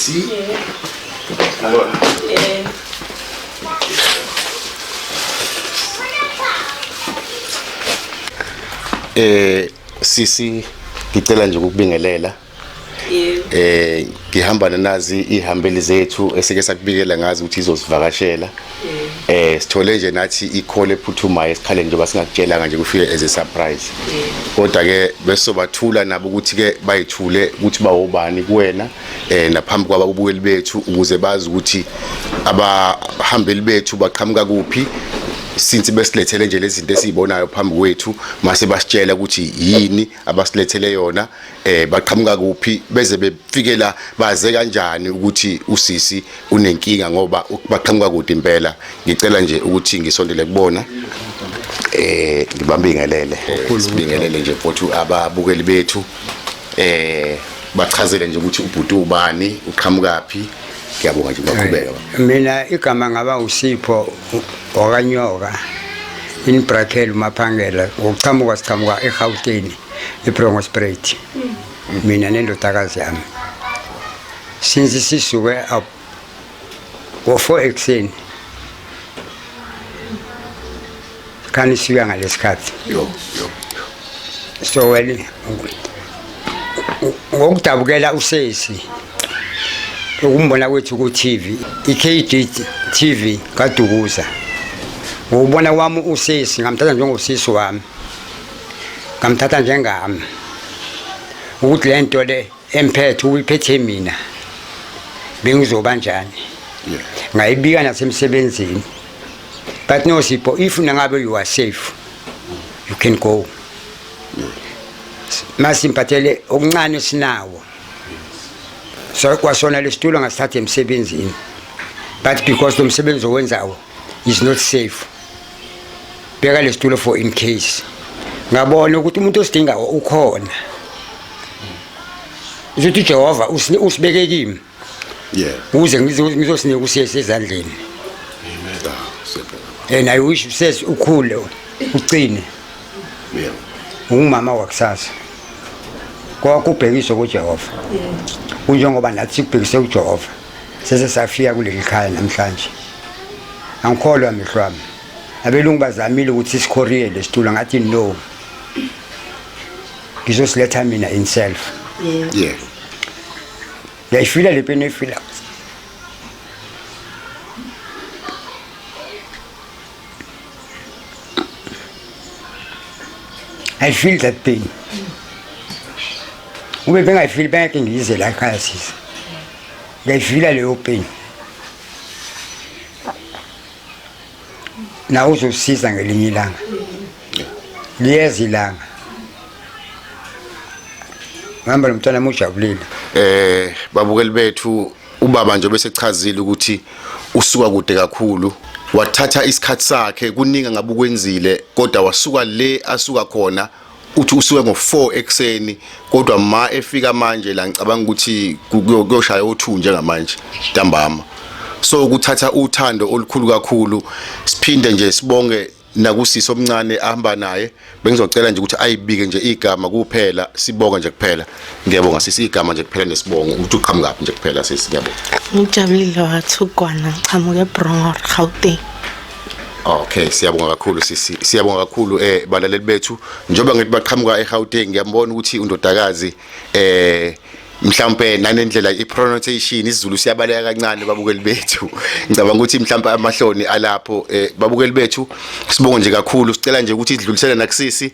Sisi. Sisi ngicela nje ukubingelela. Ngihamba nazi ihambeli zethu esike sakubikela ngazi ukuthi izosivakashela. Sithole nje nathi i-call ephuthumayo esikhale nje basingakutshelanga nje kufike as a surprise. Kodwa ke besobathula nabo ukuthi ke bayithule ukuthi bawobani kuwena naphambi kwababukeli bethu ukuze bazi ukuthi abahambeli bethu baqhamuka kuphi. Since besilethele nje lezi zinto esizibonayo phambi kwethu mase basitshela ukuthi yini abasilethele yona baqhamuka kuphi beze befike la baze kanjani ukuthi usisi unenkinga ngoba baqhamuka kude impela. Ngicela nje ukuthi ngisondele kubona ngibambingelele sibingelele nje mfowethu ababukeli bethu bachazele nje ukuthi ubhuti ubani uqhamukaphi. Ngiyabonga nje baqhubeka. Mina igama ngaba uSipho wakanyoka in bracket uMaphangela ngokuqhamuka siqhamuka eGauteng eBronkhortspruit. Mina nendodakazi yami since sisuke ngo4 ekseni kan siya ngalesikhathi so wena ngokudabukela usesi ukumbona kwethu ku TV iKD TV kaDukuza ngubona wami usesi ngamthatha njengosisi wami ngamthatha njengami ukuthi lento le emphethe uyiphethe mina bengizoba njani ngayibika nasemsebenzini but no Sipho if nangabe you are safe you can go masimpathele okuncane sinawo so kwasona lesitulo ngasithatha emsebenzini but because lo msebenzi owenzayo is not safe beka lesitulo for in case ngabona ukuthi umuntu osidinga ukhona uzothi Jehova usibeke kimi uze ngizosinika usese ezandleni and I wish usese ukhule ucine ungumama wakusasa kwakubhekiswa kuJehova kunjengoba nathi sikubhekise kuJehova sese safika kuleli khaya namhlanje angikholwa mihlwami abelungu bazamile ukuthi sikhoriye lesitulo ngathi no ngizosiletha mina inself yayifila le pene ifila I feel that pain ube bengayifili bengeke ngize la ekhaya sisi ngiyifila leyo pain na uzosiza ngelinye ilanga liyezi ilanga ngihamba nomntwana mujabulile. Babukeli bethu ubaba nje bese chazile ukuthi usuka kude kakhulu wathatha isikhathi sakhe kuninga ngabe ukwenzile kodwa wasuka le asuka khona uthi usuke ngo4 ekseni kodwa ma efika manje la ngicabanga ukuthi kuyoshaya u2 njengamanje ntambama. So ukuthatha uthando olukhulu kakhulu siphinde nje sibonge nakusisi omncane ahamba naye bengizocela nje ukuthi ayibike nje igama kuphela sibonga nje kuphela. Ngiyabonga sisi igama nje kuphela nesibongo ukuthi uqhamukapi nje kuphela sisi ngiyabonga. Ngijabulile wathugwana ngiqhamuke eBronkhorst Gauteng. Okay siyabonga kakhulu sisi siyabonga kakhulu balaleli bethu njoba ngithi baqhamuka eGauteng ngiyambona ukuthi undodakazi mhlambe nanendlela ipronunciation isiZulu siyabaleka kancane babukeli bethu ngicabanga ukuthi mhlambe amahloni alapho babukeli bethu sibonga nje kakhulu sicela nje ukuthi idlulisele nakusisi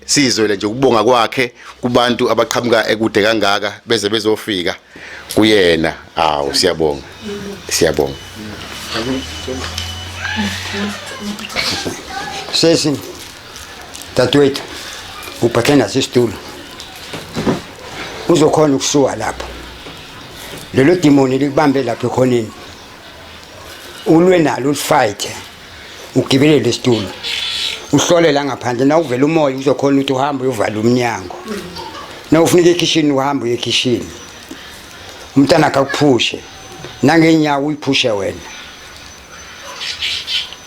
sizwele nje ukubonga kwakhe kubantu abaqhamuka ekude kangaka beze bezofika kuyena. Siyabonga siyabonga. Sesi tatwethu upathena sisitulo uzokhona ukusuka lapho lelo demoni likubambe lapha ekhoneni ulwe nalo ufight ugibele lesitulo uhlole la ngaphandle na uvela umoya uzokhona ukuthi uhambe uyovala umnyango na ufunike ekitchen uhambe uye ekitchen umntana akakuphushe nangenyawo uyiphushe wena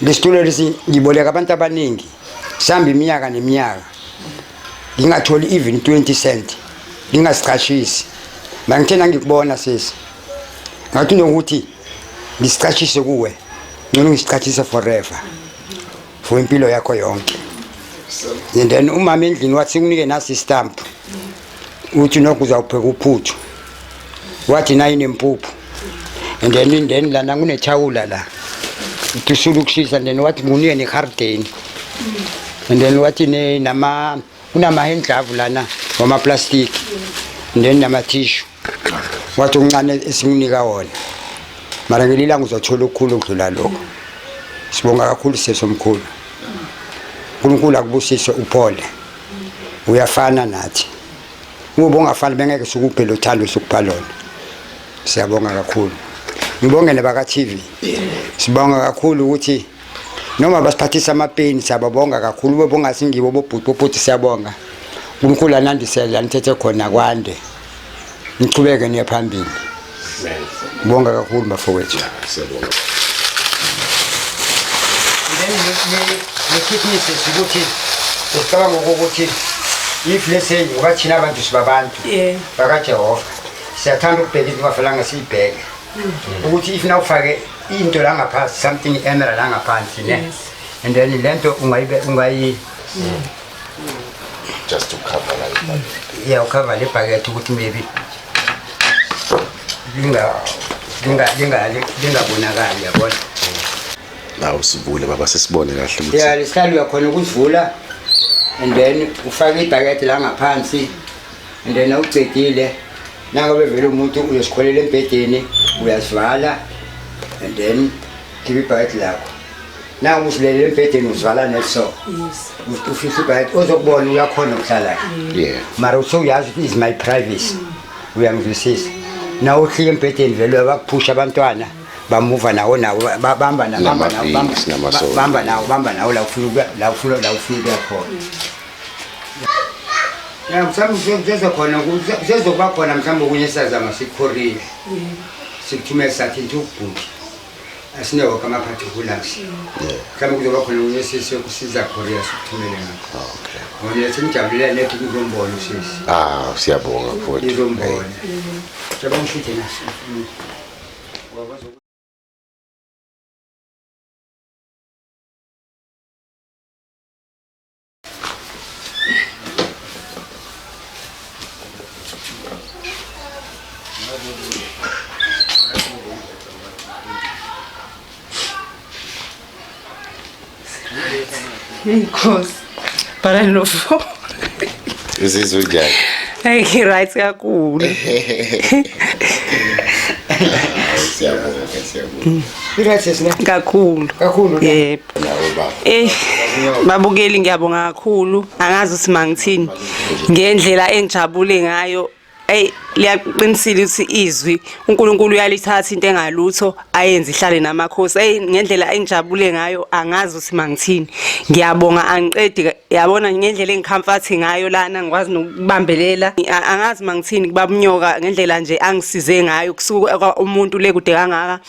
lesitulo lesi ngiboleka abantu abaningi sihamba iminyaka neminyaka ngingatholi even 20 cent ngingasichashisi mangithena ngikubona sisi ngathi nokuthi ngisicashise kuwe ngeke ngisicashise forever for impilo yakho yonke. And then umama endlini wathi unike nasi stamp uthi nokuzawupheka uphuthu wathi nayi nempuphu and then lana kunechawula la uthusula ukushisa and then wathi ngunike neharden and then wathi kunama hand glove lana wama plastic and then nama tissue wathi uncane esimunika wona mara ngelilanga uzothola ukukhulu ukudlula lokho. Sibonga kakhulu sesomkhulu uNkulunkulu akubusise uphole uyafana nathi ube ongafani bengeke sikuphela uthando sokuphalona. Siyabonga kakhulu ngibonge nebaka TV sibonga kakhulu ukuthi noma basiphathisa amapeni siyabonga kakhulu ube bongasingibo bobhuti siyabonga uNkulunkulu anandisela nithethe khona kwande nichubeke niye phambili. Bonga kakhulu bafowethu. Siyabonga. Ngikhithise ukuthi usicabanga ukuthi if let's say ukathina abantu sibabantu bakaJehova siyathanda ukubheka into ngafelanga siyibheke ukuthi if nawufake into la ngaphansi something emerald la ngaphansi ne and then lento ungayi Just to cover like yeah ucover le bucket ukuthi maybe lingabonakali yabona. Nawu sivule baba sesibone kahle ukuthi Yeah lesihlalo uyakhona ukuvula and then ufaka ibhakede la ngaphansi and then awucedile nangabe vele umuntu uyosikholela embhedeni uyasivala and then khipha ibhakede lakho nangu usilele embhedeni usivala neso ufisa ibhakede ozokubona uyakhona ukuhlala yeah mara usuyazi ukuthi is my privacy uyangizwisisa na uhlike embhedeni vele bakuphusha abantwana bamuva nawo bamba nawo la ufika khona. Ya msambi uzoza khona uzozoba khona msambi kunye sazama sikhorile sikuthumela sathi ukubhuti asinewo kama particulars kama kuzoba khona kunye sisiyokusiza Korea sikuthumele ngakho. Okay. Ngoba simjabulele nethi kuzombona usisi. Siyabonga mfowethu. Izombona. Siyabonga futhi nasi. Inkosi. Para no fo. Uzizwe njani? Hey, right kakhulu. Siyabonga. Irathesina Kakhulu. Yebo. Nawo baba. Babukeli ngiyabonga kakhulu. Angazi ukuthi mangithini. Ngendlela engijabule ngayo. Liyaqinisile ukuthi izwi uNkulunkulu uyalithatha into engalutho ayenze ihlale namakhosi. Ngendlela engijabule ngayo angazi ukuthi mangithini. Ngiyabonga angiqedi yabona ngendlela engicomforthe ngayo lana ngikwazi nokubambelela. Angazi mangithini kubabunyoka ngendlela nje angisize ngayo kusuka umuntu le kude kangaka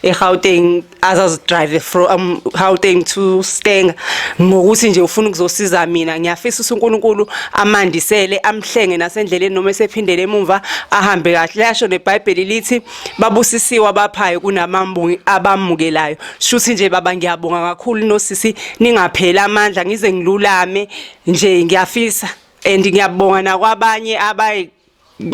eGauteng azazi drive from Gauteng to Stenga ngokuthi nje ufuna ukuzosiza mina. Ngiyafisa uNkulunkulu amandisele amhlenge nasendleleni noma esephindele emumva ahambe kahle. Yasho neBhayibheli lithi babusisiwe abaphayo kunamambungi abamukelayo. Shuthi nje baba ngiyabonga kakhulu nosisi ningaphela amandla ngize ngilulame nje ngiyafisa and ngiyabonga nakwabanye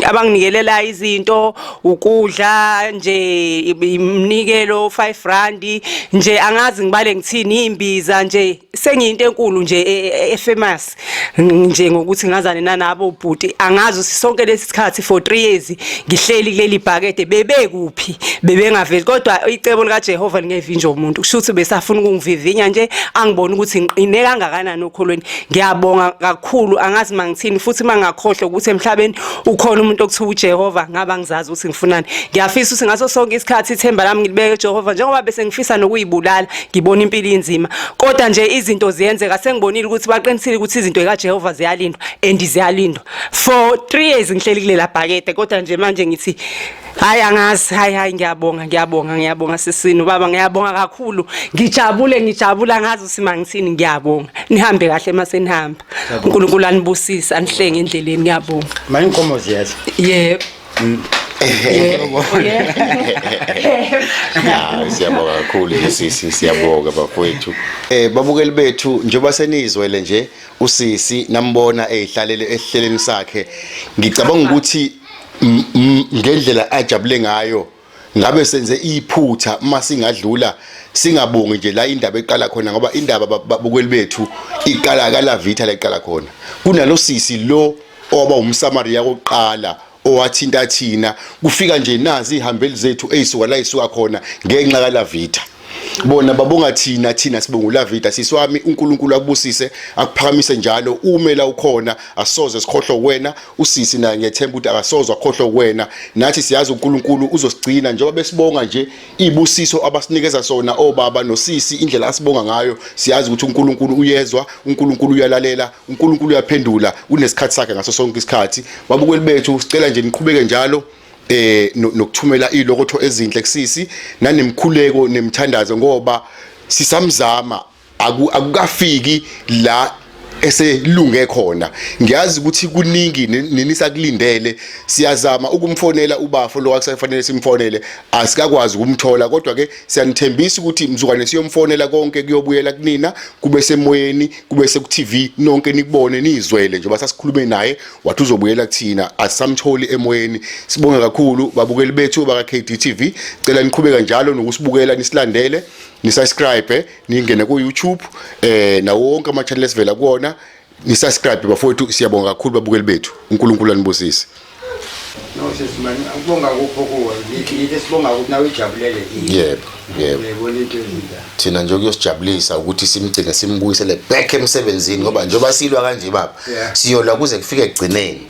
abanginikelela izinto ukudla nje imnikelo 5 rand nje angazi ngibale ngithini imbiza nje sengiyinto enkulu nje efamous nje ngokuthi ngazane nanabo ubhuti angazi sonke lesikhathi for 3 years ngihleli kuleli bhakede bebekuphi bebengaveli kodwa icebo lika Jehova lingevinja umuntu kushuthi besafuna ukungivivinya nje angibona ukuthi ngiqine kangakanani okholweni. Ngiyabonga kakhulu angazi mangithini futhi mangakhohlwa ukuthi emhlabeni ukhona umuntu okuthiwa uJehova ngaba ngizazi ukuthi ngifunani. Ngiyafisa ukuthi ngaso sonke isikhathi ithemba lami ngilibeke eJehova njengoba bese ngifisa nokuyibulala ngibona impilo inzima kodwa nje izinto ziyenzeka sengibonile ukuthi baqinisile ukuthi izinto zikaJehova ziyalindwa and ziyalindwa for 3 years ngihleli kulela bhakede kodwa nje manje ngithi hayi angazi hayi ngiyabonga sisini baba ngiyabonga kakhulu ngijabula ngazi ukuthi mangithini ngiyabonga nihambe kahle masenihamba uNkulunkulu anibusise anihlenge endleleni ngiyabonga manje inkomo ziyazi yebo Siyabonga kakhulu sisi, siyabonga bafowethu. Babukeli bethu njengoba senizwele nje usisi nambona ehlalele ehleleni sakhe. Ngicabanga ukuthi ngendlela ajabule ngayo ngabe senze iphutha masingadlula singabongi nje la indaba eqala khona ngoba indaba babukeli bethu iqala kaLavita la iqala khona. Kunalo sisi lo oba umSamaria oqala owathinta thina kufika nje nazi ihambeli zethu ezisuka la isuka khona ngenxa kaLavita. Bona babonga thina sibonga uLavita siswami uNkulunkulu akubusise akuphakamise njalo umela ukhona asoze sikhohlwe wena usisi naye ngethemba ukuthi akasoze akhohlwe wena nathi siyazi uNkulunkulu uzosigcina njengoba besibonga nje ibusiso abasinikeza sona obaba nosisi indlela asibonga ngayo siyazi ukuthi uNkulunkulu uyezwa uNkulunkulu uyalalela uNkulunkulu uyaphendula unesikhathi sakhe ngaso sonke isikhathi. Babukeli bethu sicela nje niqhubeke njalo nokuthumela ilokotho ezinhle kusisi nanemkhuleko nemthandazo ngoba sisamzama akukafiki la eselunge khona. Ngiyazi ukuthi kuningi ninisakulindele siyazama ukumfonela ubafo lo akusafanele simfonele asikakwazi ukumthola kodwa ke siyanithembisa ukuthi mzukwane siyomfonela konke kuyobuyela kunina kube semoyeni kube seku TV nonke nikubone nizwele njengoba sasikhulume naye wathi uzobuyela kuthina asamtholi emoyeni. Sibonge kakhulu babukeli bethu baka KDTV cela niqhubeka njalo nokusibukela nisilandele ni-subscribe ningene ku YouTube nawo wonke ama channel esivela kuona ni-subscribe bafowethu siyabonga kakhulu babukeli bethu uNkulunkulu anibusise. No sesimani akubonga kupho kuwe yithi sibonga ukuthi nawe ujabulele Yebo yebo into ezinda thina nje kuyosijabulisa ukuthi simgcine simbuyisele back emsebenzini ngoba njengoba silwa kanje baba siyolwa kuze kufike egcineni.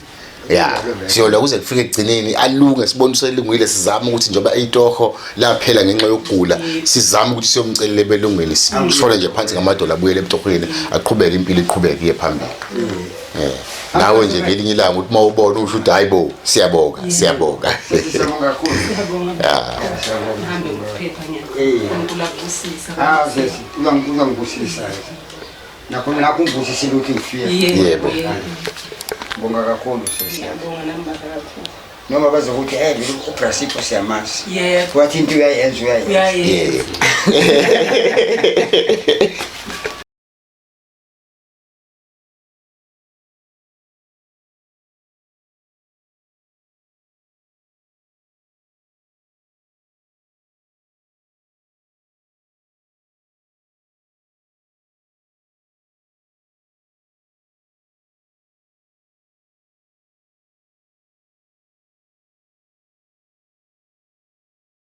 Siyolwa kuze kufike egcineni alunge sibone selungile sizama ukuthi njengoba itoho laphela ngenxa yokugula sizama ukuthi siyomcelela belungweni sishole nje phansi ngamadola abuyele emtohweni aqhubeke impilo iqhubeke iye phambili. Nawe nje ngelinye ilanga ukuthi mawubona usho ukuthi hayibo siyabonga siyabonga kakhulu Hambe ukuphepha nyana uNkulunkulu akubusisa uzangibusisa nakho ngibusisile ukuthi ngifike yebo bonga kakhulu sisi ngiyabonga namba kakhulu noma bazokuthi uBrasipho siyamazi yebo wathi into uyayenza uyayenza